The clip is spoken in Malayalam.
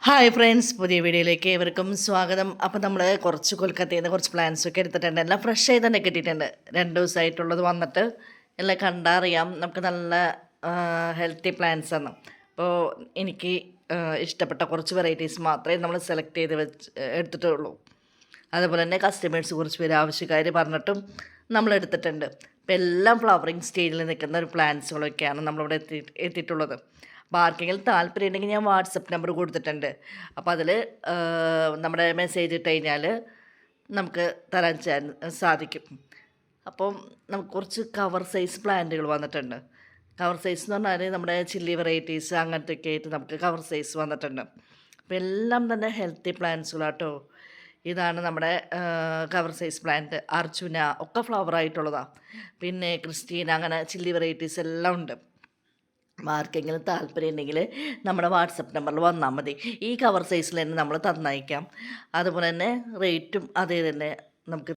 ഹായ് ഫ്രണ്ട്സ്, പുതിയ വീഡിയോയിലേക്ക് ഏവർക്കും സ്വാഗതം. അപ്പോൾ നമ്മൾ കുറച്ച് കൊൽക്കത്തയിൽ നിന്ന് കുറച്ച് പ്ലാൻസൊക്കെ എടുത്തിട്ടുണ്ട്. എല്ലാം ഫ്രഷ് ആയി തന്നെ കിട്ടിയിട്ടുണ്ട്. 2 ദിവസമായിട്ടുള്ളത് വന്നിട്ട് എല്ലാം കണ്ടറിയാം. നമുക്ക് നല്ല ഹെൽത്തി പ്ലാൻസ് ആണ്. അപ്പോൾ എനിക്ക് ഇഷ്ടപ്പെട്ട കുറച്ച് വെറൈറ്റീസ് മാത്രമേ നമ്മൾ സെലക്ട് ചെയ്ത് എടുത്തിട്ടുള്ളൂ. അതുപോലെ തന്നെ കസ്റ്റമേഴ്സ് കുറച്ച് പേര് ആവശ്യക്കാർ പറഞ്ഞിട്ടും നമ്മൾ എടുത്തിട്ടുണ്ട്. അപ്പോൾ എല്ലാം ഫ്ലവറിങ് സ്റ്റേജിൽ നിൽക്കുന്ന ഒരു പ്ലാൻസുകളൊക്കെയാണ് നമ്മളിവിടെ എത്തിയിട്ടുള്ളത്. അപ്പോൾ ആർക്കെങ്കിലും താല്പര്യം ഉണ്ടെങ്കിൽ ഞാൻ വാട്സപ്പ് നമ്പർ കൊടുത്തിട്ടുണ്ട്. അപ്പോൾ അതിൽ നമ്മുടെ മെസ്സേജ് ഇട്ട് കഴിഞ്ഞാൽ നമുക്ക് തരാൻ സാധിക്കും. അപ്പം നമുക്ക് കുറച്ച് കവർ സൈസ് പ്ലാന്റുകൾ വന്നിട്ടുണ്ട്. കവർ സൈസ് എന്ന് പറഞ്ഞാൽ നമ്മുടെ ചില്ലി വെറൈറ്റീസ് അങ്ങനത്തെയൊക്കെ ആയിട്ട് നമുക്ക് കവർ സൈസ് വന്നിട്ടുണ്ട്. അപ്പോൾ എല്ലാം തന്നെ ഹെൽത്തി പ്ലാന്റ്സുകളാട്ടോ. ഇതാണ് നമ്മുടെ കവർ സൈസ് പ്ലാന്റ്. അർജുന ഒക്കെ ഫ്ലവർ ആയിട്ടുള്ളതാണ്. പിന്നെ ക്രിസ്റ്റീന, അങ്ങനെ ചില്ലി വെറൈറ്റീസ് എല്ലാം ഉണ്ട്. ആർക്കെങ്കിലും താല്പര്യം ഉണ്ടെങ്കിൽ നമ്മുടെ വാട്സപ്പ് നമ്പറിൽ വന്നാൽ മതി. ഈ കവർ സൈസിൽ തന്നെ നമ്മൾ തന്നയക്കാം. അതുപോലെ തന്നെ റേറ്റും അതേ തന്നെ നമുക്ക്